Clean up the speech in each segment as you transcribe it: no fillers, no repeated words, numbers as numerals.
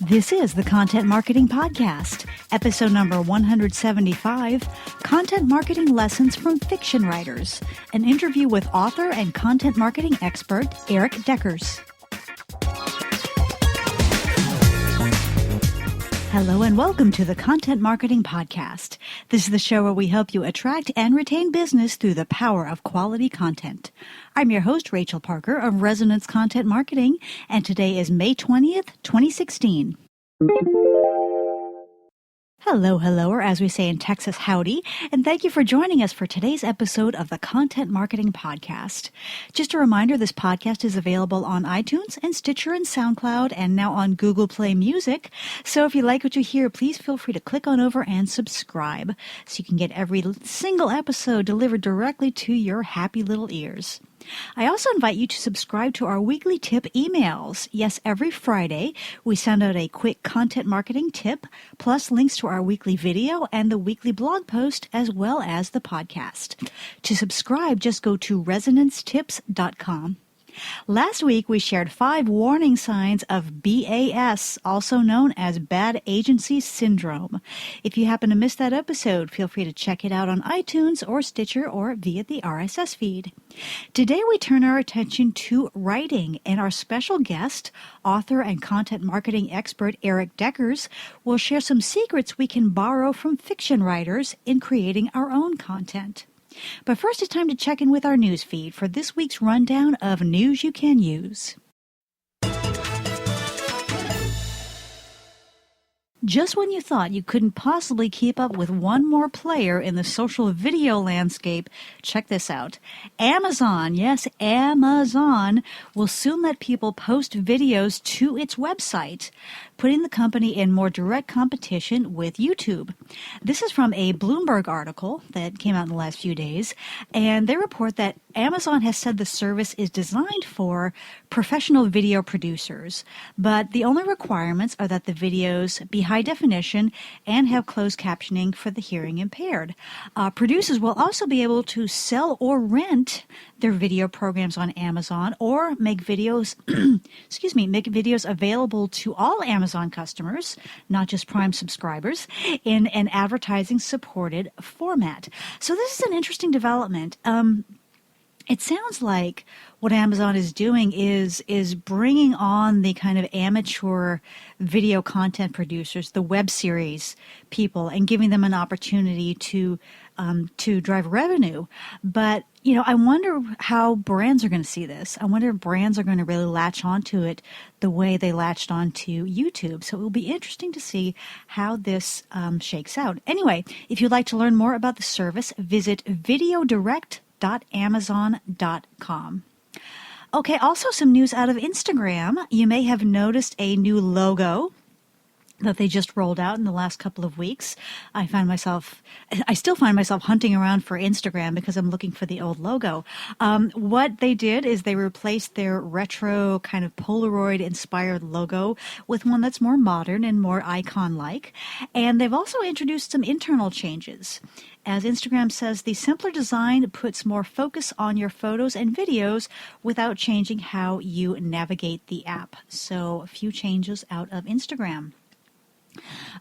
This is the Content Marketing Podcast, episode number 175, Content Marketing Lessons from Fiction Writers, an interview with author and content marketing expert Erik Deckers. Hello and welcome to the Content Marketing Podcast. This is the show where we help you attract and retain business through the power of quality content. I'm your host, Rachel Parker of Resonance Content Marketing, and today is May 20th, 2016. Hello, or as we say in Texas, howdy, and thank you for joining us for today's episode of the Content Marketing Podcast. Just a reminder, this podcast is available on iTunes and Stitcher and SoundCloud and now on Google Play Music. So if you like what you hear, please feel free to click on over and subscribe so you can get every single episode delivered directly to your happy little ears. I also invite you to subscribe to our weekly tip emails. Yes, every Friday, we send out a quick content marketing tip, plus links to our weekly video and the weekly blog post, as well as the podcast. To subscribe, just go to resonancetips.com. Last week, we shared 5 warning signs of BAS, also known as Bad Agency Syndrome. If you happen to miss that episode, feel free to check it out on iTunes or Stitcher or via the RSS feed. Today, we turn our attention to writing, and our special guest, author and content marketing expert Erik Deckers, will share some secrets we can borrow from fiction writers in creating our own content. But first, it's time to check in with our news feed for this week's rundown of news you can use. Just when you thought you couldn't possibly keep up with one more player in the social video landscape, check this out. Amazon, yes, Amazon, will soon let people post videos to its website, putting the company in more direct competition with YouTube. This is from a Bloomberg article that came out in the last few days, and they report that Amazon has said the service is designed for professional video producers, but the only requirements are that the videos be high definition and have closed captioning for the hearing impaired. Producers will also be able to sell or rent their video programs on Amazon or make videos, make videos available to all Amazon customers, not just Prime subscribers, in an advertising-supported format. So this is an interesting development. It sounds like what Amazon is doing is bringing on the kind of amateur video content producers, the web series people, and giving them an opportunity to drive revenue. But, I wonder how brands are going to see this. I wonder if brands are going to really latch onto it the way they latched onto YouTube. So it will be interesting to see how this shakes out. Anyway, if you'd like to learn more about the service, visit videodirect.amazon.com. Okay, also some news out of Instagram. You may have noticed a new logo that they just rolled out in the last couple of weeks. I still find myself hunting around for Instagram because I'm looking for the old logo. What they did is they replaced their retro kind of Polaroid-inspired logo with one that's more modern and more icon-like. And they've also introduced some internal changes. As Instagram says, the simpler design puts more focus on your photos and videos without changing how you navigate the app. So a few changes out of Instagram.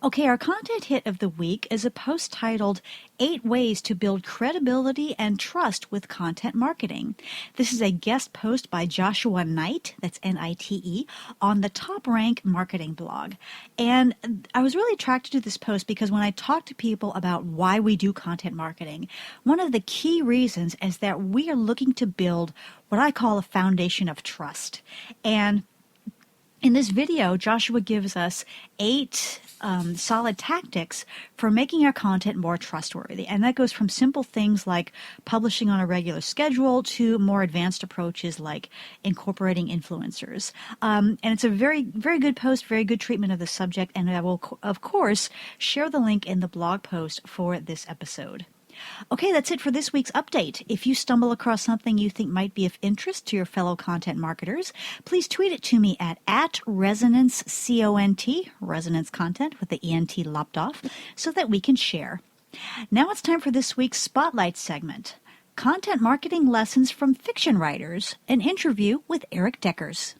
Okay, our content hit of the week is a post titled 8 Ways to Build Credibility and Trust with Content Marketing. This is a guest post by Joshua Knight, that's N-I-T-E, on the Top Rank Marketing blog. And I was really attracted to this post because when I talk to people about why we do content marketing, one of the key reasons is that we are looking to build what I call a foundation of trust. And in this video, Joshua gives us 8 solid tactics for making our content more trustworthy. And that goes from simple things like publishing on a regular schedule to more advanced approaches like incorporating influencers. And it's a very, very good post, very good treatment of the subject. And I will, of course, share the link in the blog post for this episode. Okay, that's it for this week's update. If you stumble across something you think might be of interest to your fellow content marketers, please tweet it to me at @ResonanceCONT, Resonance Content with the ENT lopped off, so that we can share. Now it's time for this week's Spotlight segment. Content Marketing Lessons from Fiction Writers, an interview with Erik Deckers.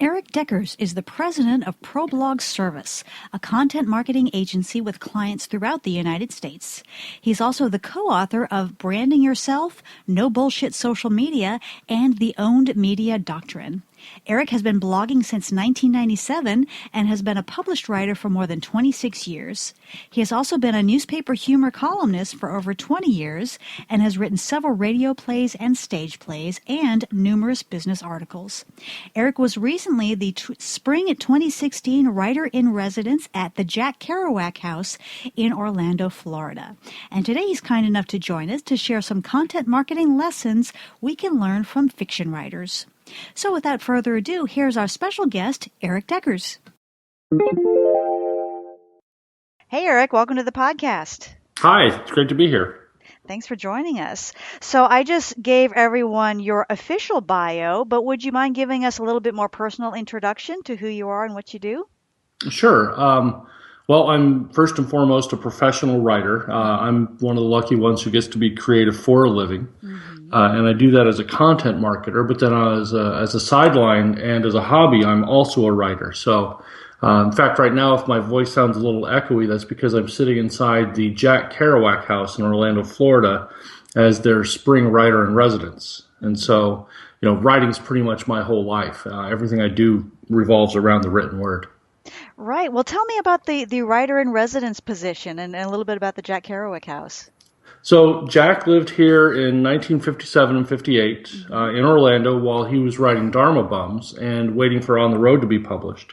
Erik Deckers is the president of ProBlog Service, a content marketing agency with clients throughout the United States. He's also the co-author of Branding Yourself, No Bullshit Social Media, and The Owned Media Doctrine. Erik has been blogging since 1997 and has been a published writer for more than 26 years. He has also been a newspaper humor columnist for over 20 years and has written several radio plays and stage plays and numerous business articles. Erik was recently the Spring 2016 Writer-in-Residence at the Jack Kerouac House in Orlando, Florida. And today he's kind enough to join us to share some content marketing lessons we can learn from fiction writers. So without further ado, here's our special guest, Erik Deckers. Hey, Erik, welcome to the podcast. Hi, it's great to be here. Thanks for joining us. So I just gave everyone your official bio, but would you mind giving us a little bit more personal introduction to who you are and what you do? Sure. Well, I'm first and foremost a professional writer. I'm one of the lucky ones who gets to be creative for a living. And I do that as a content marketer, but then as a sideline and as a hobby, I'm also a writer. So, in fact, right now, if my voice sounds a little echoey, that's because I'm sitting inside the Jack Kerouac House in Orlando, Florida, as their spring writer-in-residence. And so, writing's pretty much my whole life. Everything I do revolves around the written word. Right. Well, tell me about the writer-in-residence position and a little bit about the Jack Kerouac House. So Jack lived here in 1957 and 58 in Orlando while he was writing Dharma Bums and waiting for On the Road to be published.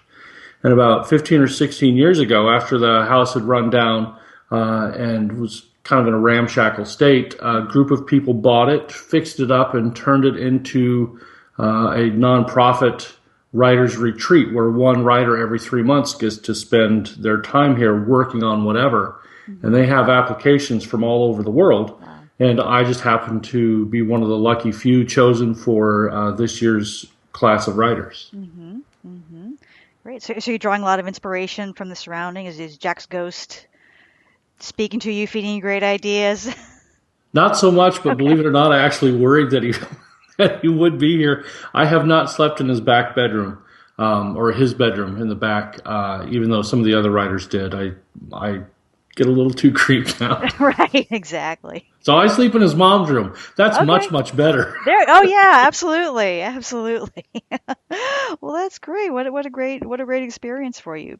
And about 15 or 16 years ago, after the house had run down and was kind of in a ramshackle state, a group of people bought it, fixed it up, and turned it into a nonprofit writer's retreat where one writer every 3 months gets to spend their time here working on whatever. And they have applications from all over the world. Wow. And I just happen to be one of the lucky few chosen for this year's class of writers. Great. So you're drawing a lot of inspiration from the surroundings. Is Jack's ghost speaking to you, feeding you great ideas? Not so much, but believe it or not, I actually worried that he would be here. I have not slept in his back bedroom. Or his bedroom in the back, even though some of the other writers did. I get a little too creeped out. Right, exactly. So I sleep in his mom's room. That's much, much better. Oh yeah, absolutely. Well, that's great. What a great experience for you.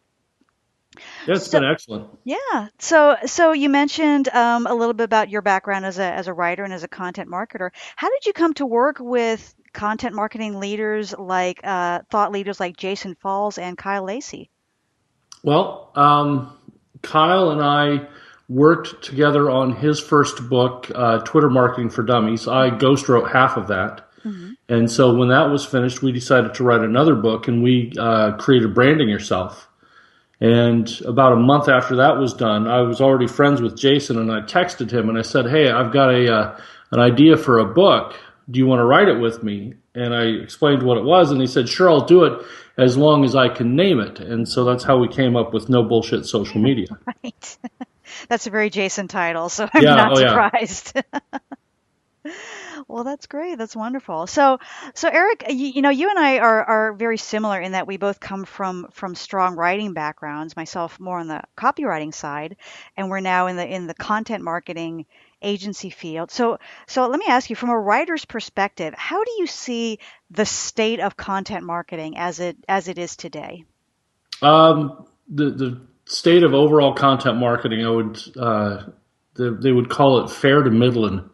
Yeah, it's been excellent. Yeah. So you mentioned a little bit about your background as a writer and as a content marketer. How did you come to work with content marketing leaders like thought leaders like Jason Falls and Kyle Lacey? Well, Kyle and I worked together on his first book, Twitter Marketing for Dummies. I ghost wrote half of that. And so when that was finished, we decided to write another book, and we created Branding Yourself. And about a month after that was done, I was already friends with Jason, and I texted him and I said, hey, I've got an idea for a book. Do you want to write it with me? And I explained what it was, and he said, sure, I'll do it as long as I can name it. And so that's how we came up with No Bullshit Social Media. Right. That's a very Jason title, so I'm not surprised. Yeah. Well, that's great. That's wonderful. So Erik, you and I are very similar in that we both come from strong writing backgrounds. Myself more on the copywriting side, and we're now in the content marketing agency field. So let me ask you, from a writer's perspective, how do you see the state of content marketing as it is today? The state of overall content marketing, I would they would call it fair to middling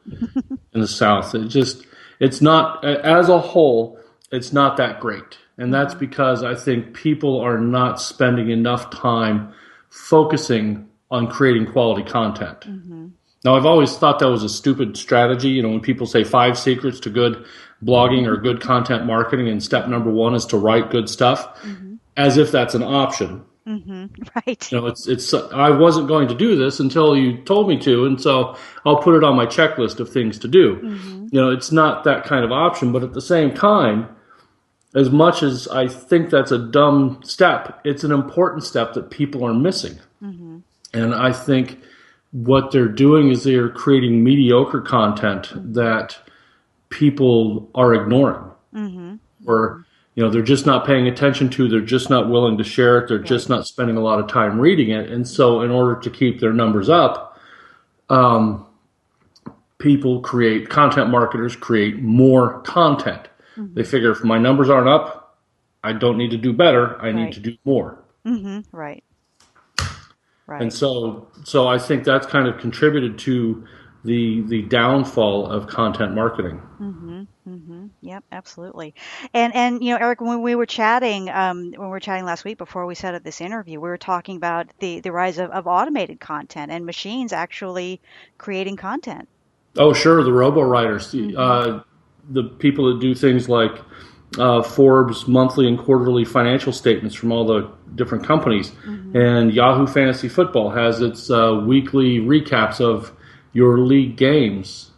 in the South. It's not, as a whole, it's not that great. And that's because I think people are not spending enough time focusing on creating quality content. Now, I've always thought that was a stupid strategy. When people say 5 secrets to good blogging or good content marketing, and step number 1 is to write good stuff, as if that's an option. Right. It's I wasn't going to do this until you told me to, and so I'll put it on my checklist of things to do. It's not that kind of option, but at the same time, as much as I think that's a dumb step, it's an important step that people are missing. Mm-hmm. And I think what they're doing is they're creating mediocre content that people are ignoring, Mm-hmm. or they're just not paying attention to. They're just not willing to share it. They're Right. just not spending a lot of time reading it. And so, in order to keep their numbers up, content marketers create more content. They Mm-hmm. figure if my numbers aren't up, I don't need to do better. I need Right. to do more. Mm-hmm. Right. And Right. so I think that's kind of contributed to the downfall of content marketing. Mm-hmm. Mm-hmm. Yep, absolutely. And Eric, when we were chatting last week before we set up this interview, we were talking about the rise of automated content and machines actually creating content. Oh, sure, the robo writers, Mm-hmm. the people that do things like Forbes monthly and quarterly financial statements from all the different companies, Mm-hmm. and Yahoo Fantasy Football has its weekly recaps of your league games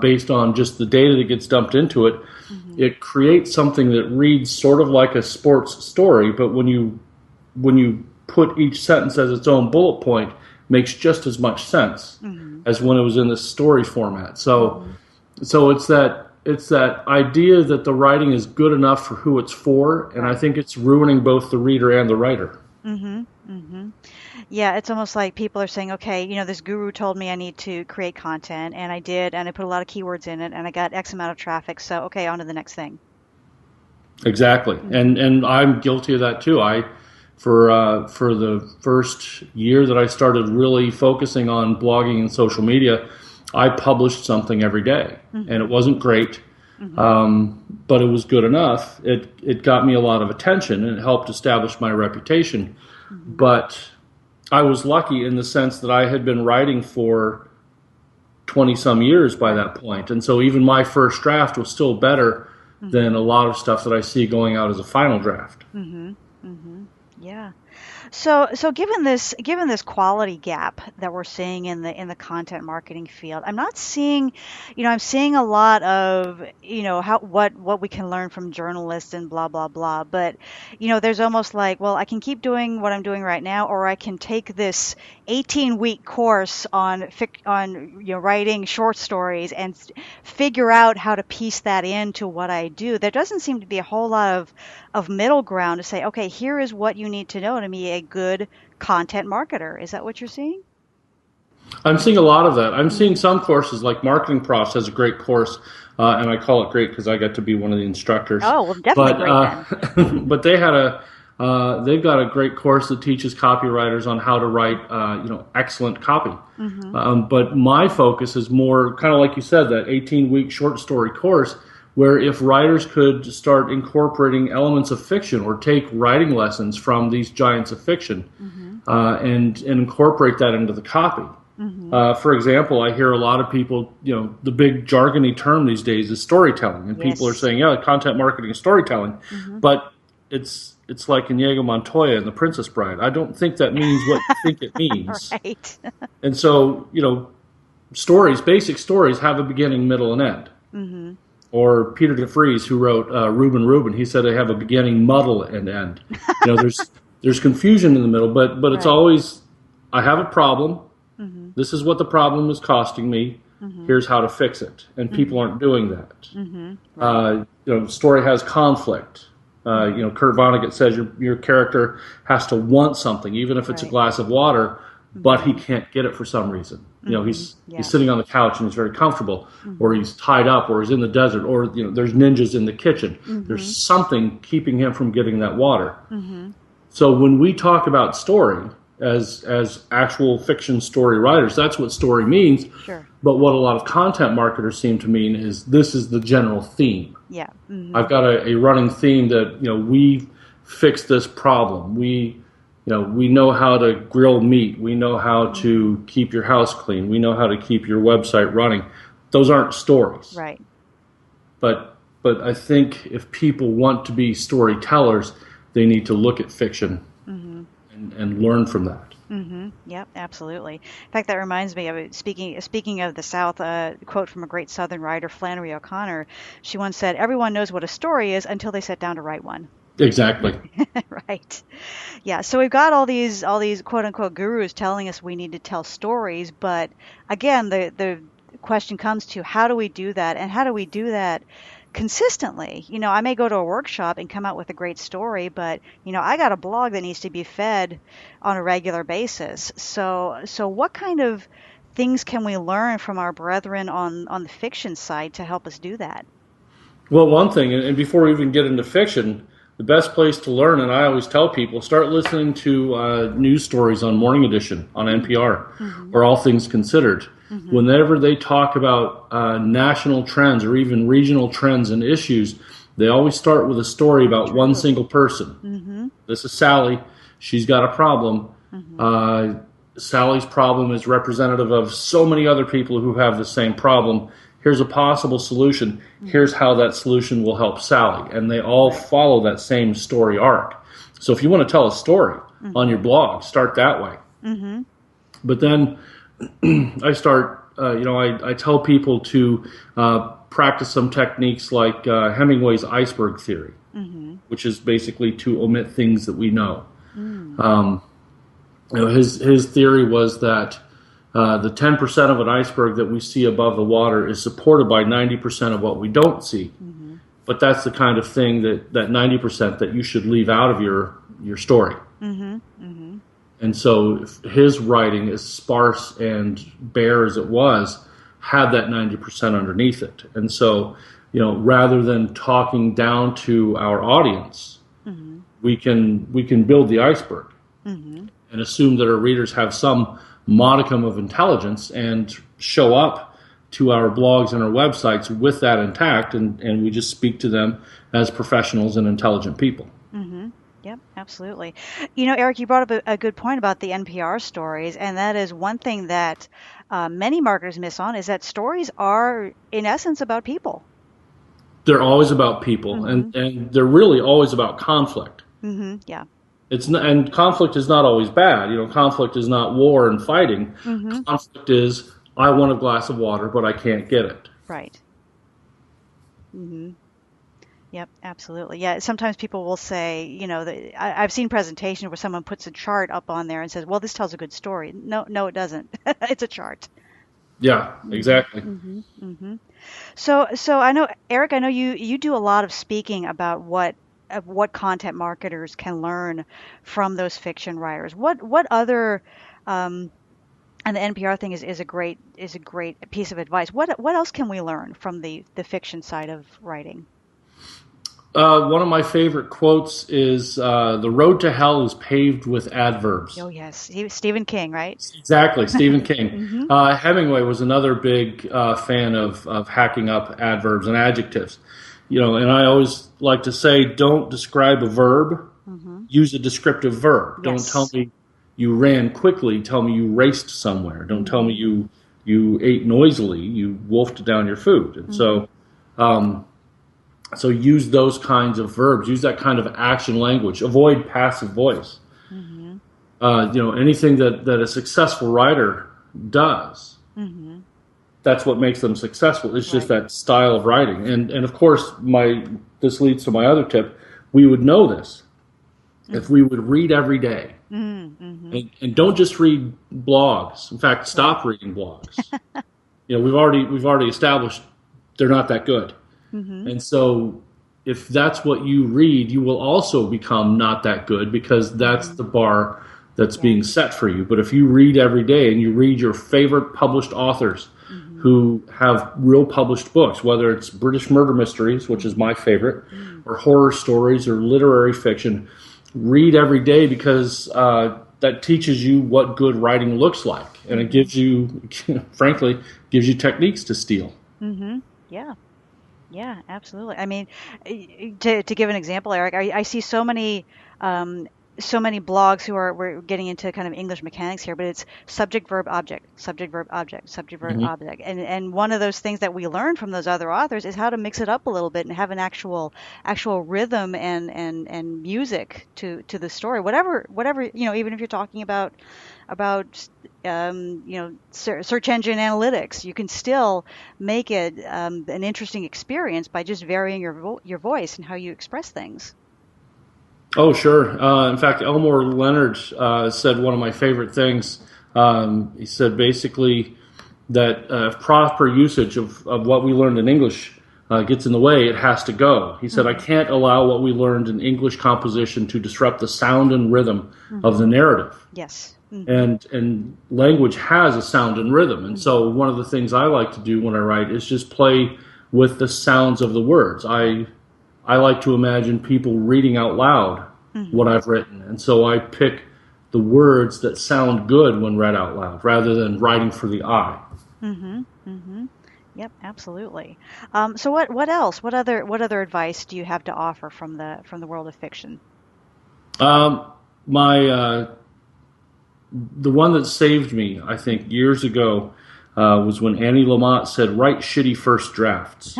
based on just the data that gets dumped into it. Mm-hmm. It creates something that reads sort of like a sports story, but when you put each sentence as its own bullet point, makes just as much sense Mm-hmm. as when it was in the story format. So Mm-hmm. so it's that idea that the writing is good enough for who it's for, and I Right. think it's ruining both the reader and the writer. Mm-hmm. Mm-hmm. Yeah, it's almost like people are saying, okay, this guru told me I need to create content, and I did, and I put a lot of keywords in it, and I got X amount of traffic, so okay, on to the next thing. Exactly, Mm-hmm. and I'm guilty of that too. For the first year that I started really focusing on blogging and social media, I published something every day, and Mm-hmm. it wasn't great, Mm-hmm. but it was good enough. It got me a lot of attention, and it helped establish my reputation. Mm-hmm. But I was lucky in the sense that I had been writing for 20 some years by Right. that point, and so even my first draft was still better Mm-hmm. than a lot of stuff that I see going out as a final draft. Mm-hmm. Mm-hmm. Yeah. So given this quality gap that we're seeing in the content marketing field, I'm not seeing, I'm seeing a lot of, how what we can learn from journalists and blah blah blah. But, there's almost like, well, I can keep doing what I'm doing right now, or I can take this 18-week course on writing short stories and figure out how to piece that into what I do. There doesn't seem to be a whole lot of middle ground to say, okay, here is what you need to know to be a good content marketer. Is that what you're seeing? I'm seeing a lot of that. I'm seeing Hmm. some courses like Marketing Profs has a great course, and I call it great because I got to be one of the instructors. Oh, well, definitely But great then. but they've got a great course that teaches copywriters on how to write excellent copy. Hmm. But my focus is more kind of like you said, that 18-week short story course, where if writers could start incorporating elements of fiction or take writing lessons from these giants of fiction Hmm. and incorporate that into the copy. Hmm. For example, I hear a lot of people, the big jargony term these days is storytelling, and people are Yes. saying, yeah, content marketing is storytelling, Hmm. but it's like Inigo Montoya and The Princess Bride. I don't think that means what you think it means. Right. And so, basic stories have a beginning, middle, and end. Hmm. Or Peter DeFries, who wrote Reuben, he said they have a beginning, muddle, and end. There's confusion in the middle, but it's Right. always, I have a problem. Hmm. This is what the problem is costing me. Hmm. Here's how to fix it. And people Hmm. aren't doing that. Hmm. Right. Story has conflict. Hmm. Kurt Vonnegut says your character has to want something, even if it's a Right. glass of water, but he Hmm. can't get it for some reason. Hmm. He's Yeah. sitting on the couch and he's very comfortable, or Hmm. he's tied up, or he's in the desert, or there's ninjas in the kitchen. There's Hmm. something keeping him from getting that water. Hmm. So when we talk about story as actual fiction story writers, that's what story means. Sure. But what a lot of content marketers seem to mean is this is the general theme. Yeah. Hmm. I've got a running theme that we fix this problem. We know how to grill meat. We know how Hmm. to keep your house clean. We know how to keep your website running. Those aren't stories. Right. But I think if people want to be storytellers, they need to look at fiction Hmm. and learn from that. Yep, absolutely. In fact, that reminds me of it. Speaking of the South, a quote from a great Southern writer, Flannery O'Connor. She once said, "Everyone knows what a story is until they sit down to write one." Exactly. Right. Yeah. So we've got all these quote unquote gurus telling us we need to tell stories, but again, the question comes to how do we do that, and how do we do that consistently? I may go to a workshop and come out with a great story, but I got a blog that needs to be fed on a regular basis. So what kind of things can we learn from our brethren on the fiction side to help us do that? Well, one thing, and before we even get into fiction, the best place to learn, and I always tell people, start listening to news stories on Morning Edition on NPR Mm-hmm. or All Things Considered. Mm-hmm. Whenever they talk about national trends or even regional trends and issues, they always start with a story about one True. single person. Mm-hmm. This is Sally. She's got a problem. Mm-hmm. Uh, Sally's problem is representative of so many other people who have the same problem. Here's a possible solution. Here's how that solution will help Sally. And they all Right. follow that same story arc. So if you want to tell a story on Mm-hmm. your blog, start that way. Mm-hmm. But then I start, I tell people to practice some techniques like Hemingway's iceberg theory, Mm-hmm. which is basically to omit things that we know. Mm. Um, his theory was that the 10% of an iceberg that we see above the water is supported by 90% of what we don't see. Mm-hmm. But that's the kind of thing that 90% that you should leave out of your story. Mm-hmm. Mm-hmm. And so his writing, as sparse and bare as it was, had that 90% underneath it. And so, rather than talking down to our audience, Mm-hmm. we can build the iceberg Mm-hmm. and assume that our readers have some modicum of intelligence and show up to our blogs and our websites with that intact, and we just speak to them as professionals and intelligent people. Mm-hmm. Yep, absolutely. Eric, you brought up a good point about the NPR stories, and that is one thing that many marketers miss on is that stories are, in essence, about people. They're always about people, Mm-hmm. and they're really always about conflict. Mm-hmm. Yeah. It's not, and conflict is not always bad. Conflict is not war and fighting. Mm-hmm. Conflict is I want a glass of water, but I can't get it. Right. Mm-hmm. Yep, absolutely. Yeah, sometimes people will say, I've seen presentations where someone puts a chart up on there and says, "Well, this tells a good story." No, no, it doesn't. It's a chart. Yeah, Mm-hmm. exactly. Mm-hmm. Mm-hmm. So I know, Eric, I know you do a lot of speaking about what content marketers can learn from those fiction writers. What other and the NPR thing is a great piece of advice. What else can we learn from the fiction side of writing? One of my favorite quotes is "The road to hell is paved with adverbs." Oh yes, Stephen King, right? Exactly, Stephen King. Mm-hmm. Hemingway was another big fan of hacking up adverbs and adjectives. And I always like to say, don't describe a verb, Mm-hmm. use a descriptive verb. Don't tell Yes. me you ran quickly, tell me you raced somewhere. Don't tell me Mm-hmm. you ate noisily, you wolfed down your food. And Mm-hmm. so use those kinds of verbs, use that kind of action language, avoid passive voice. Mm-hmm. Anything that a successful writer does, Mm-hmm. that's what makes them successful. It's just Right. that style of writing. And of course, this leads to my other tip. We would know this if Mm-hmm. we would read every day. Mm-hmm. And don't just read blogs. In fact, Right. stop reading blogs. We've already established they're not that good. Mm-hmm. And so if that's what you read, you will also become not that good because that's Mm-hmm. the bar that's Yeah. being set for you. But if you read every day and you read your favorite published authors Mm-hmm. who have real published books, whether it's British murder mysteries, which is my favorite, Mm-hmm. or horror stories or literary fiction, read every day because that teaches you what good writing looks like. And it Mm-hmm. gives you, frankly, gives you techniques to steal. Mm-hmm. Yeah. Yeah, absolutely. I mean, to give an example, Eric, I see so many so many blogs who are we're getting into kind of English mechanics here, but it's subject verb object, subject verb object, subject verb Hmm. object. And one of those things that we learn from those other authors is how to mix it up a little bit and have an actual rhythm and music to the story. Whatever, even if you're talking about search engine analytics, you can still make it an interesting experience by just varying your voice and how you express things. Oh, sure. In fact, Elmore Leonard said one of my favorite things. He said basically that if proper usage of what we learned in English gets in the way, it has to go. He said, I Hmm. can't allow what we learned in English composition to disrupt the sound and rhythm of the Hmm. narrative. Yes. Hmm. And language has a sound and rhythm. And Hmm. so one of the things I like to do when I write is just play with the sounds of the words. I like to imagine people reading out loud what Hmm. I've written. And so I pick the words that sound good when read out loud rather than writing for the eye. Hmm. Hmm. Yep, absolutely. So what else? What other advice do you have to offer from the world of fiction? Um, my The one that saved me, I think, years ago was when Annie Lamott said, "Write shitty first drafts."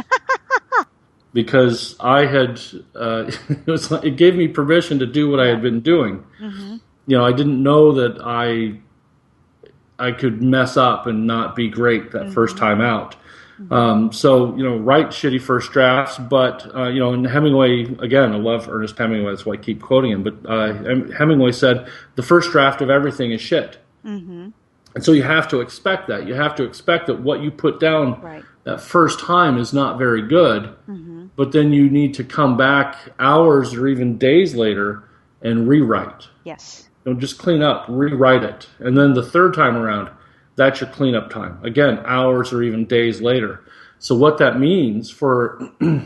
Because I had, it gave me permission to do what I Yeah. had been doing. Hmm. I didn't know that I could mess up and not be great that first Hmm. time out. Hmm. So write shitty first drafts, but and Hemingway again. I love Ernest Hemingway. That's why I keep quoting him. But Hemingway said the first draft of everything is shit, Hmm. and so you have to expect that. You have to expect that what you put down Right. that first time is not very good, Hmm. but then you need to come back hours or even days later and rewrite. Yes. Just clean up, rewrite it. And then the third time around, that's your cleanup time. Again, hours or even days later. So what that means for,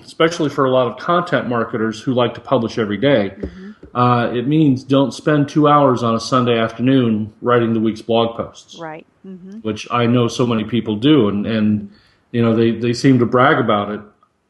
especially for a lot of content marketers who like to publish every day, Hmm. it means don't spend 2 hours on a Sunday afternoon writing the week's blog posts, Right. Hmm. which I know so many people do. And they seem to brag about it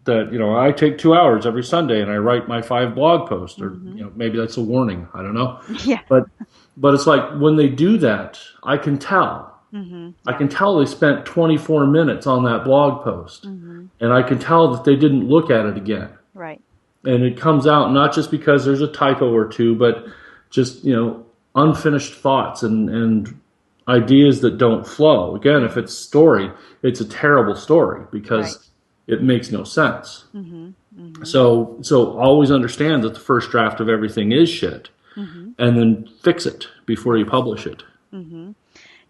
that, I take 2 hours every Sunday and I write my 5 blog posts, or, Hmm. maybe that's a warning. I don't know. Yeah. But it's like when they do that, I can tell. Hmm. I Yeah. can tell they spent 24 minutes on that blog post. Hmm. And I can tell that they didn't look at it again. Right. And it comes out not just because there's a typo or two, but just, unfinished thoughts and ideas that don't flow. Again, if it's story, it's a terrible story Right. because it makes no sense. Hmm. Hmm. So always understand that the first draft of everything is shit, Hmm. and then fix it before you publish it. Hmm.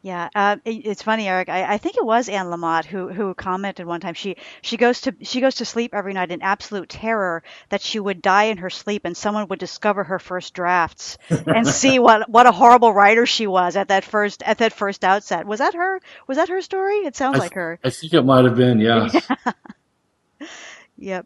Yeah, it's funny, Eric. I think it was Anne Lamott who commented one time. She goes to sleep every night in absolute terror that she would die in her sleep and someone would discover her first drafts and see what a horrible writer she was at that first outset. Was that her? Was that her story? It sounds I like her. I think it might have been, yes. Yep.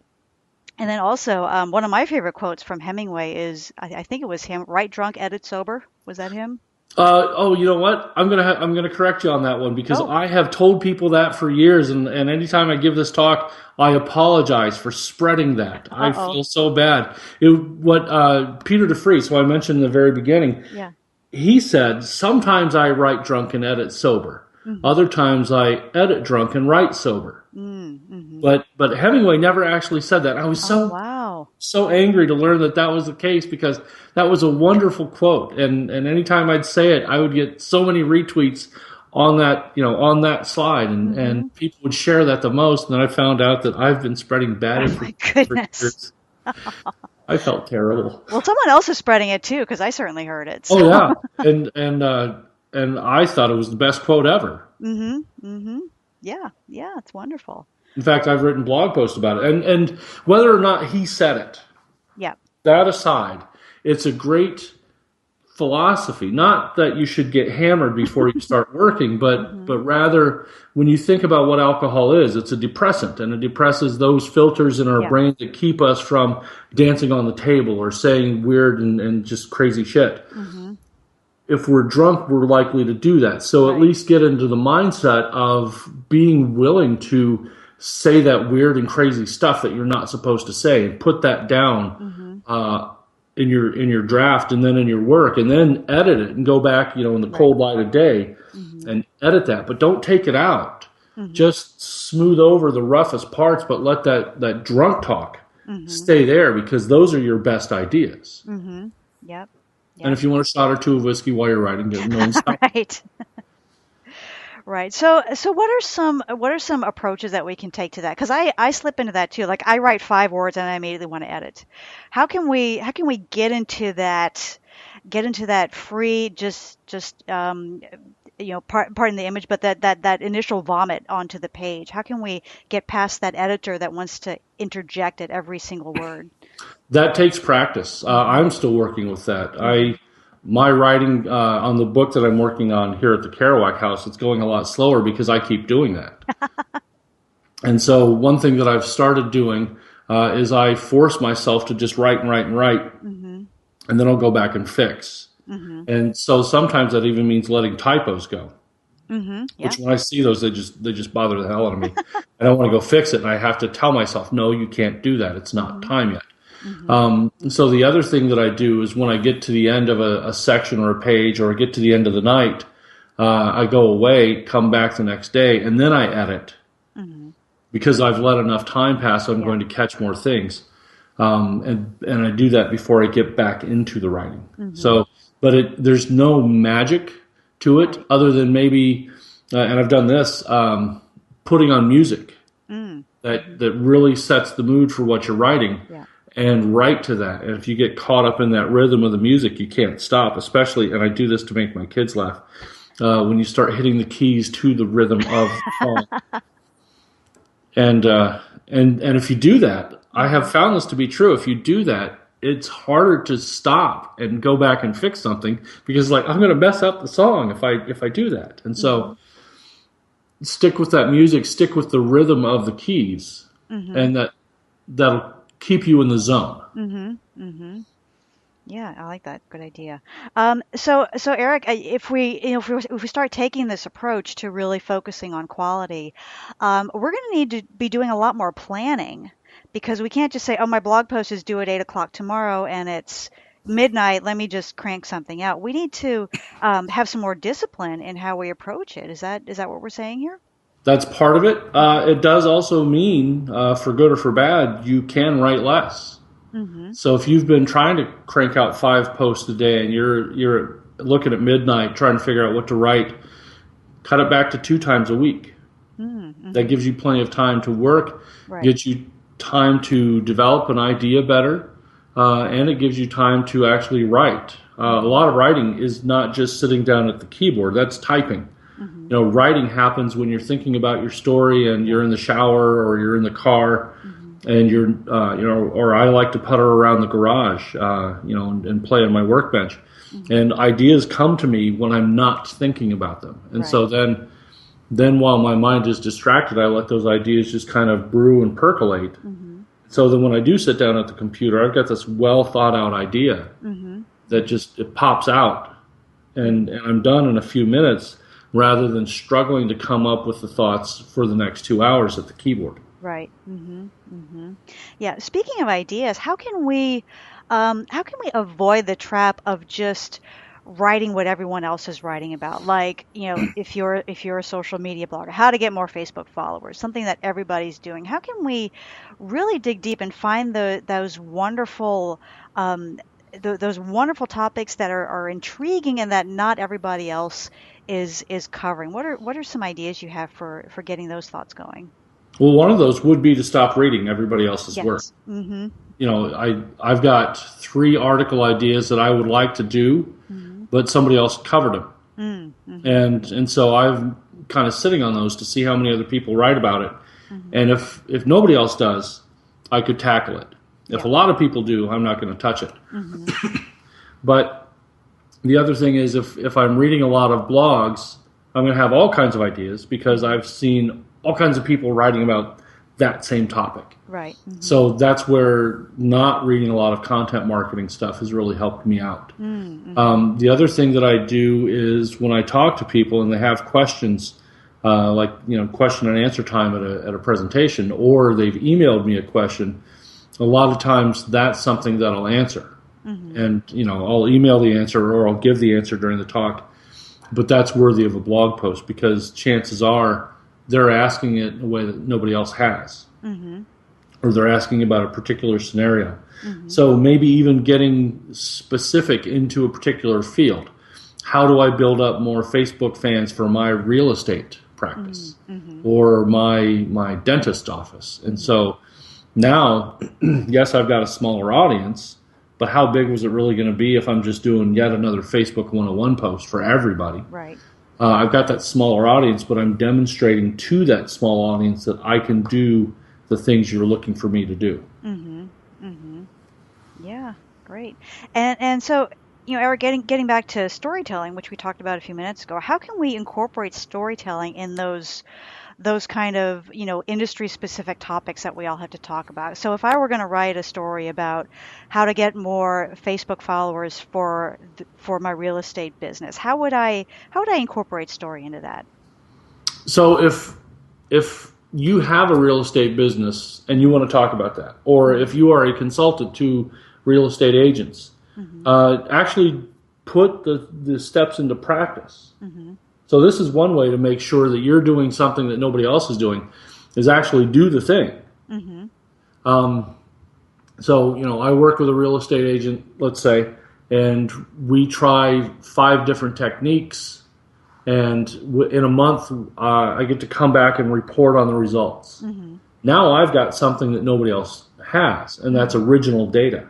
And then also, one of my favorite quotes from Hemingway is, I think it was him, "Write drunk, edit sober." Was that him? Oh, you know what? I'm gonna correct you on that one because Oh. I have told people that for years, and anytime I give this talk, I apologize for spreading that. I Uh-oh. feel so bad. What Peter DeFries, who I mentioned in the very beginning, Yeah. he said, sometimes I write drunk and edit sober. Mm-hmm. Other times I edit drunk and write sober. Mm-hmm. But Hemingway never actually said that. I was Oh, so wow. so angry to learn that that was the case because that was a wonderful quote. And anytime I'd say it, I would get so many retweets on that on that slide, Mm-hmm. and people would share that the most. And then I found out that I've been spreading bad Oh my information for goodness. years. I felt terrible. Well, someone else is spreading it too, because I certainly heard it. So. Oh yeah, and I thought it was the best quote ever. Mm-hmm. Mm-hmm. Yeah. Yeah. It's wonderful. In fact, I've written blog posts about it. And whether or not he said it, Yeah. that aside, it's a great philosophy. Not that you should get hammered before you start working, Mm-hmm. but rather when you think about what alcohol is, it's a depressant, and it depresses those filters in our Yeah. brain that keep us from dancing on the table or saying weird and just crazy shit. Mm-hmm. If we're drunk, we're likely to do that. So at Right. least get into the mindset of being willing to say that weird and crazy stuff that you're not supposed to say and put that down Mm-hmm. uh, in your draft and then in your work, and then edit it and go back, in the cold light of day and edit that. But don't take it out. Just smooth over the roughest parts, but let that drunk talk stay there, because those are your best ideas. Yep. And if you want a shot or two of whiskey while you're writing, get no stop. Right. Right. So what are some approaches that we can take to that? Because I slip into that too. Like, I write 5 words and I immediately want to edit. How can we get into that free, pardon the image, but that initial vomit onto the page? How can we get past that editor that wants to interject at every single word? That takes practice. I'm still working with that. My writing on the book that I'm working on here at the Kerouac House, it's going a lot slower because I keep doing that. And so one thing that I've started doing is I force myself to just write and write and write, and then I'll go back and fix. And so sometimes that even means letting typos go. Which, when I see those, they just bother the hell out of me. And I want to go fix it, and I have to tell myself, no, you can't do that. It's not time yet. So the other thing that I do is, when I get to the end of a section or a page, or I get to the end of the night, I go away, come back the next day, and then I edit, because I've let enough time pass. I'm going to catch more things, and I do that before I get back into the writing. So, but there's no magic to it, other than maybe, and I've done this, putting on music that really sets the mood for what you're writing. And write to that. And if you get caught up in that rhythm of the music, you can't stop. Especially, and I do this to make my kids laugh, when you start hitting the keys to the rhythm of the song. And if you do that, I have found this to be true. If you do that, it's harder to stop and go back and fix something, because, like, I'm going to mess up the song if I do that. And so stick with that music, stick with the rhythm of the keys, and that'll keep you in the zone. Yeah, I like that. Good idea. So Erik, if we start taking this approach to really focusing on quality, we're going to need to be doing a lot more planning, because we can't just say, oh, my blog post is due at 8 o'clock tomorrow and it's midnight, let me just crank something out. We need to have some more discipline in how we approach it. Is that what we're saying here? That's part of it. It does also mean, for good or for bad, you can write less. So if you've been trying to crank out 5 posts a day and you're looking at midnight trying to figure out what to write, cut it back to 2 times a week. That gives you plenty of time to work, gets you time to develop an idea better, and it gives you time to actually write. A lot of writing is not just sitting down at the keyboard. That's typing. Writing happens when you're thinking about your story and you're in the shower or you're in the car, and you're, or I like to putter around the garage, and play on my workbench. And ideas come to me when I'm not thinking about them. And so then while my mind is distracted, I let those ideas just kind of brew and percolate. So then when I do sit down at the computer, I've got this well thought out idea that just, it pops out, and I'm done in a few minutes, rather than struggling to come up with the thoughts for the next 2 hours at the keyboard. Right. Yeah. Speaking of ideas, how can we avoid the trap of just writing what everyone else is writing about? Like, if you're a social media blogger, how to get more Facebook followers, something that everybody's doing. How can we really dig deep and find those wonderful topics that are intriguing and that not everybody else is covering? What are some ideas you have for getting those thoughts going? Well, one of those would be to stop reading everybody else's work. I've got 3 article ideas that I would like to do, but somebody else covered them. And so I'm kind of sitting on those to see how many other people write about it. And if nobody else does, I could tackle it. If a lot of people do, I'm not going to touch it. But the other thing is, if I'm reading a lot of blogs, I'm going to have all kinds of ideas, because I've seen all kinds of people writing about that same topic. Right. So that's where not reading a lot of content marketing stuff has really helped me out. The other thing that I do is, when I talk to people and they have questions, like question and answer time at a presentation, or they've emailed me a question, a lot of times that's something that I'll answer. And, I'll email the answer or I'll give the answer during the talk. But that's worthy of a blog post because chances are they're asking it in a way that nobody else has. Or they're asking about a particular scenario. So maybe even getting specific into a particular field. How do I build up more Facebook fans for my real estate practice or my dentist office? And so now, yes, I've got a smaller audience, but how big was it really going to be if I'm just doing yet another Facebook 101 post for everybody? Right. I've got that smaller audience, but I'm demonstrating to that small audience that I can do the things you're looking for me to do. Yeah, great. And so, Eric, getting back to storytelling, which we talked about a few minutes ago, how can we incorporate storytelling in those kind of, industry specific topics that we all have to talk about? So if I were going to write a story about how to get more Facebook followers for my real estate business, how would I incorporate story into that? So if you have a real estate business and you want to talk about that, or if you are a consultant to real estate agents, actually put the steps into practice. So this is one way to make sure that you're doing something that nobody else is doing, is actually do the thing. So, I work with a real estate agent, let's say, and we try 5 different techniques, and in a month, I get to come back and report on the results. Now I've got something that nobody else has, and that's original data.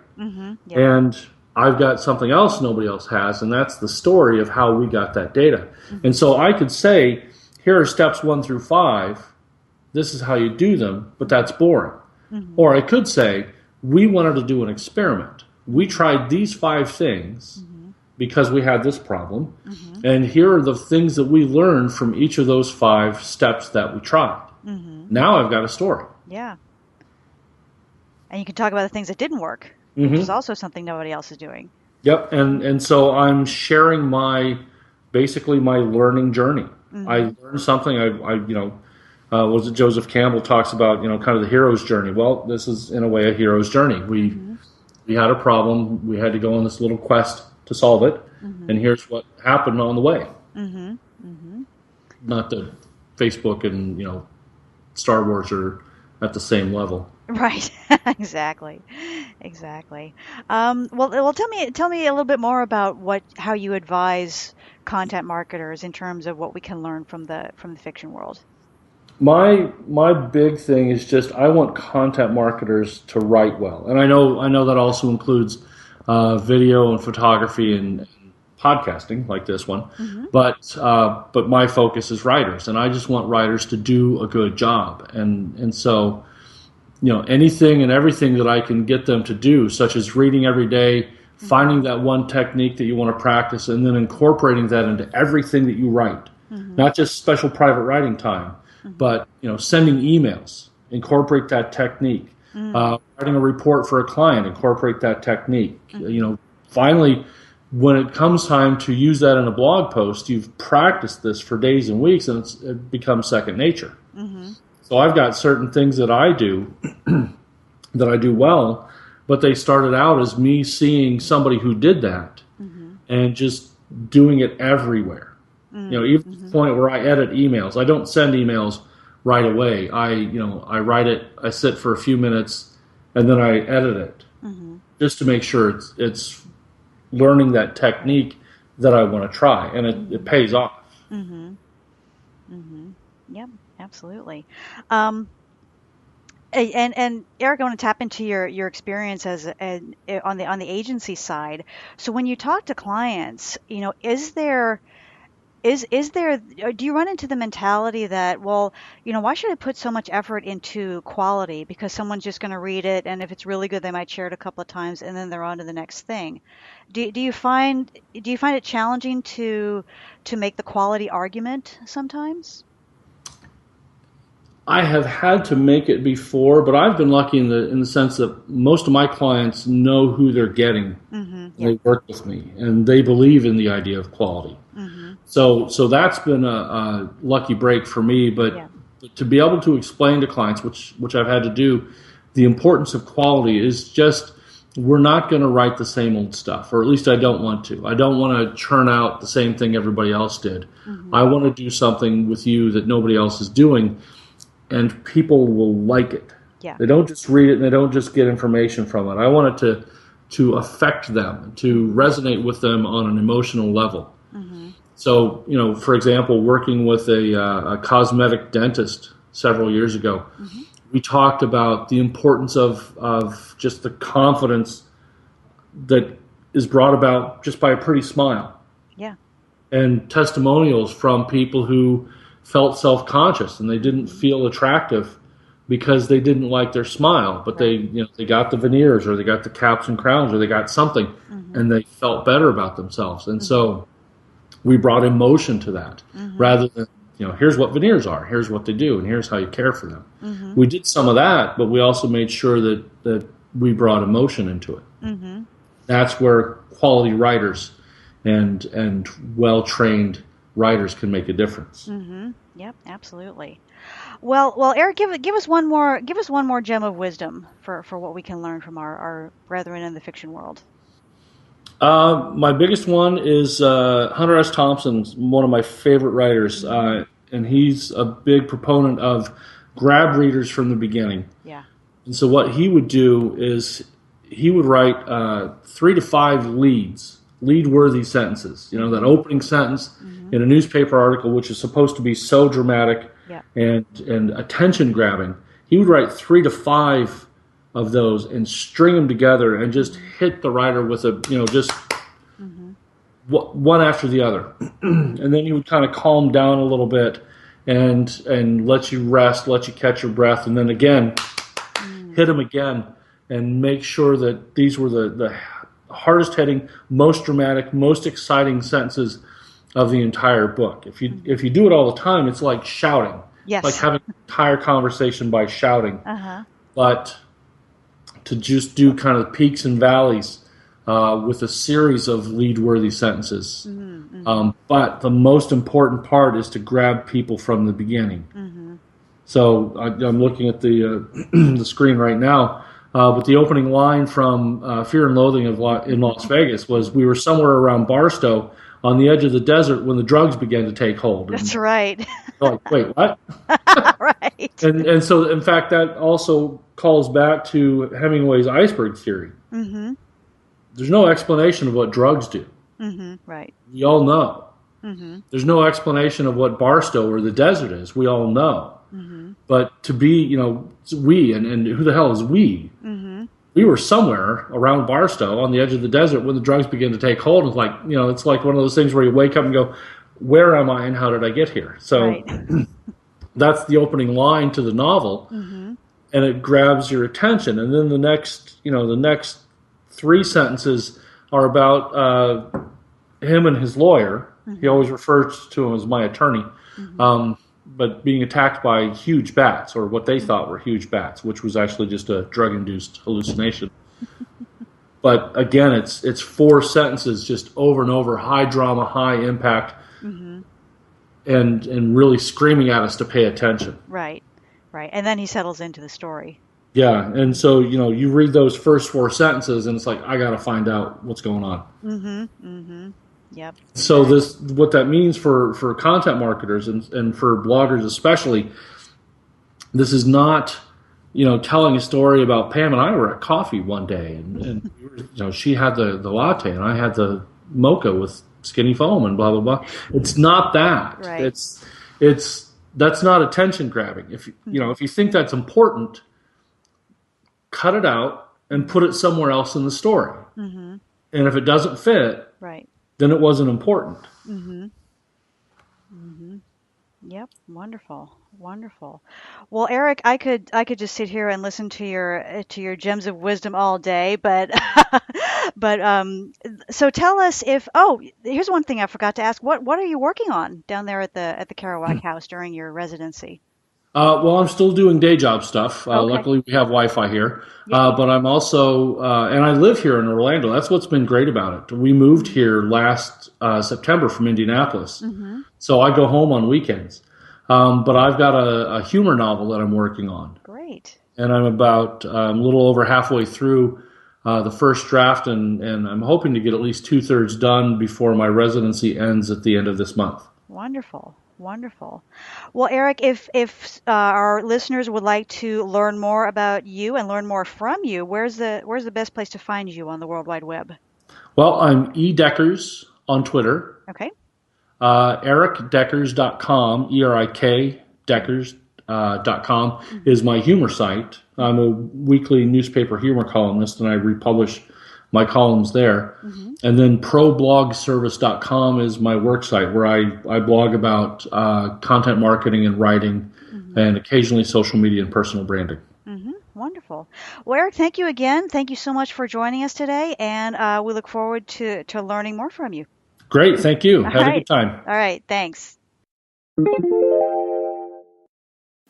And I've got something else nobody else has, and that's the story of how we got that data. And so I could say, here are steps 1 through 5. This is how you do them, but that's boring. Or I could say, we wanted to do an experiment. We tried these 5 things because we had this problem, and here are the things that we learned from each of those 5 steps that we tried. Now I've got a story. Yeah. And you can talk about the things that didn't work, which is also something nobody else is doing. Yep, and so I'm sharing basically my learning journey. I learned something. Was it Joseph Campbell talks about kind of the hero's journey? Well, this is in a way a hero's journey. We had a problem. We had to go on this little quest to solve it, and here's what happened on the way. Not that Facebook and Star Wars are at the same level. Right. Exactly. Well, tell me a little bit more about how you advise content marketers in terms of what we can learn from the fiction world. My big thing is just I want content marketers to write well, and I know that also includes video and photography and podcasting like this one, but my focus is writers, and I just want writers to do a good job, and so anything and everything that I can get them to do, such as reading every day, finding that one technique that you want to practice, and then incorporating that into everything that you write, not just special private writing time, but sending emails, incorporate that technique, writing a report for a client, incorporate that technique. Finally, when it comes time to use that in a blog post, you've practiced this for days and weeks, and it becomes second nature. So I've got certain things that I do that I do well, but they started out as me seeing somebody who did that and just doing it everywhere. Even to the point where I edit emails. I don't send emails right away. I write it, I sit for a few minutes, and then I edit it just to make sure it's learning that technique that I want to try, and it pays off. Yep, absolutely. And Eric, I want to tap into your experience on the agency side. So when you talk to clients, is there do you run into the mentality that, well, why should I put so much effort into quality, because someone's just going to read it, and if it's really good they might share it a couple of times and then they're on to the next thing? Do you find it challenging to make the quality argument sometimes? I have had to make it before, but I've been lucky in the sense that most of my clients know who they're getting. They work with me, and they believe in the idea of quality. So that's been a lucky break for me. But to be able to explain to clients, which I've had to do, the importance of quality is just we're not going to write the same old stuff, or at least I don't want to. I don't want to churn out the same thing everybody else did. I want to do something with you that nobody else is doing, and people will like it. Yeah. They don't just read it and they don't just get information from it. I want it to affect them, to resonate with them on an emotional level. So, for example, working with a cosmetic dentist several years ago, we talked about the importance of just the confidence that is brought about just by a pretty smile. Yeah. And testimonials from people who felt self-conscious and they didn't feel attractive because they didn't like their smile, but they got the veneers or they got the caps and crowns or they got something and they felt better about themselves. And so we brought emotion to that rather than, here's what veneers are, here's what they do, and here's how you care for them. We did some of that, but we also made sure that we brought emotion into it. That's where quality writers and well-trained writers can make a difference. Yep, absolutely. Well, Eric, give us one more gem of wisdom for what we can learn from our brethren in the fiction world. My biggest one is Hunter S. Thompson's one of my favorite writers, and he's a big proponent of grab readers from the beginning. Yeah. And so what he would do is he would write 3 to 5 lead-worthy sentences. That opening sentence in a newspaper article, which is supposed to be so dramatic and attention-grabbing. He would write 3 to 5 of those and string them together and just hit the writer with one after the other. And then he would kind of calm down a little bit and let you rest, let you catch your breath, and then again, hit them again and make sure that these were the hardest hitting, most dramatic, most exciting sentences of the entire book. If you do it all the time, it's like shouting. Yes. Like having an entire conversation by shouting. But to just do kind of peaks and valleys with a series of lead-worthy sentences. But the most important part is to grab people from the beginning. So I'm looking at the the screen right now. But the opening line from Fear and Loathing in Las Vegas was, "We were somewhere around Barstow on the edge of the desert when the drugs began to take hold." That's right. Like, wait, what? Right. And so, in fact, that also calls back to Hemingway's iceberg theory. There's no explanation of what drugs do. Right. We all know. There's no explanation of what Barstow or the desert is. We all know. But to be, we, and who the hell is we? We were somewhere around Barstow on the edge of the desert when the drugs began to take hold. It's like, it's like one of those things where you wake up and go, where am I and how did I get here? So that's the opening line to the novel, and it grabs your attention. And then the next 3 sentences are about him and his lawyer. He always refers to him as my attorney. But being attacked by huge bats, or what they thought were huge bats, which was actually just a drug-induced hallucination. But again, it's 4 sentences just over and over, high drama, high impact, and really screaming at us to pay attention. Right. And then he settles into the story. Yeah, and so you read those first 4 sentences, and it's like, I got to find out what's going on. Yep. So what that means for content marketers and for bloggers especially, this is not, telling a story about Pam and I were at coffee one day and she had the latte and I had the mocha with skinny foam and blah, blah, blah. It's not that. Right. That's not attention grabbing. If you think that's important, cut it out and put it somewhere else in the story. And if it doesn't fit, then it wasn't important. Yep. Wonderful. Well, Eric, I could just sit here and listen to your gems of wisdom all day, but so tell us here's one thing I forgot to ask. What are you working on down there at the Kerouac house during your residency? Well, I'm still doing day job stuff. Okay. Luckily, we have Wi-Fi here. But I'm also, and I live here in Orlando. That's what's been great about it. We moved here last September from Indianapolis. So I go home on weekends. But I've got a humor novel that I'm working on. Great. And I'm about a little over halfway through the first draft, and I'm hoping to get at least 2/3 done before my residency ends at the end of this month. Wonderful. Wonderful. Well, Erik, if our listeners would like to learn more about you and learn more from you, where's the best place to find you on the World Wide Web? Well, I'm Deckers on Twitter. Okay. ErikDeckers.com, ERIK Deckers.com is my humor site. I'm a weekly newspaper humor columnist, and I republish my columns there. Mm-hmm. And then ProBlogService.com is my work site where I blog about content marketing and writing, and occasionally social media and personal branding. Mm-hmm. Wonderful. Well, Erik, thank you again. Thank you so much for joining us today, and we look forward to learning more from you. Great. Thank you. All Had a right. good time. All right. Thanks.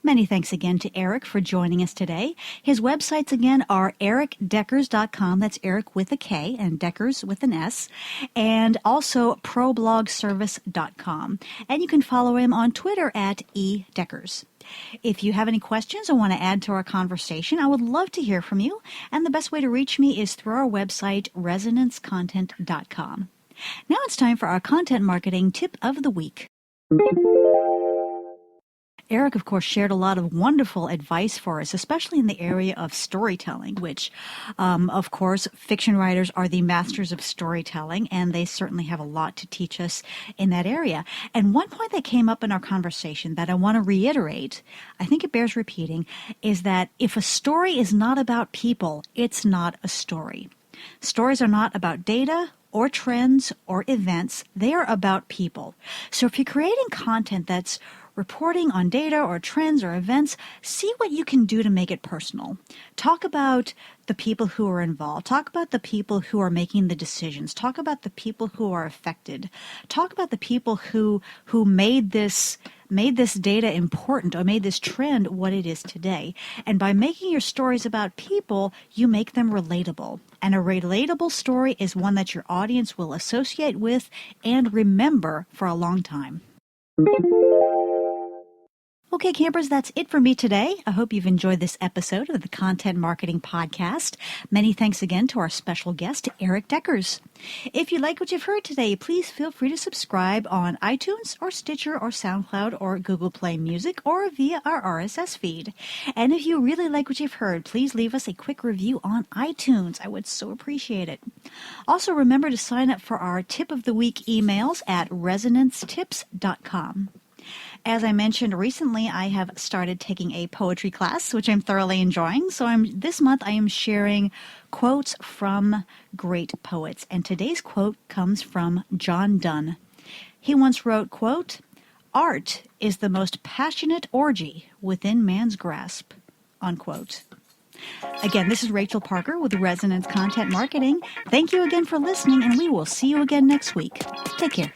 Many thanks again to Erik for joining us today. His websites again are erikdeckers.com, that's Erik with a K and Deckers with an S, and also problogservice.com. And you can follow him on Twitter at edeckers. If you have any questions or want to add to our conversation, I would love to hear from you. And the best way to reach me is through our website, resonancecontent.com. Now it's time for our content marketing tip of the week. Erik, of course, shared a lot of wonderful advice for us, especially in the area of storytelling, which, of course, fiction writers are the masters of storytelling, and they certainly have a lot to teach us in that area. And one point that came up in our conversation that I want to reiterate, I think it bears repeating, is that if a story is not about people, it's not a story. Stories are not about data or trends or events. They are about people. So if you're creating content that's reporting on data or trends or events, see what you can do to make it personal. Talk about the people who are involved. Talk about the people who are making the decisions. Talk about the people who are affected. Talk about the people who made this data important or made this trend what it is today. And by making your stories about people, you make them relatable. And a relatable story is one that your audience will associate with and remember for a long time. Okay, campers, that's it for me today. I hope you've enjoyed this episode of the Content Marketing Podcast. Many thanks again to our special guest, Erik Deckers. If you like what you've heard today, please feel free to subscribe on iTunes or Stitcher or SoundCloud or Google Play Music or via our RSS feed. And if you really like what you've heard, please leave us a quick review on iTunes. I would so appreciate it. Also, remember to sign up for our Tip of the Week emails at resonancetips.com. As I mentioned recently, I have started taking a poetry class, which I'm thoroughly enjoying. So this month I am sharing quotes from great poets. And today's quote comes from John Donne. He once wrote, quote, "Art is the most passionate orgy within man's grasp," unquote. Again, this is Rachel Parker with Resonance Content Marketing. Thank you again for listening, and we will see you again next week. Take care.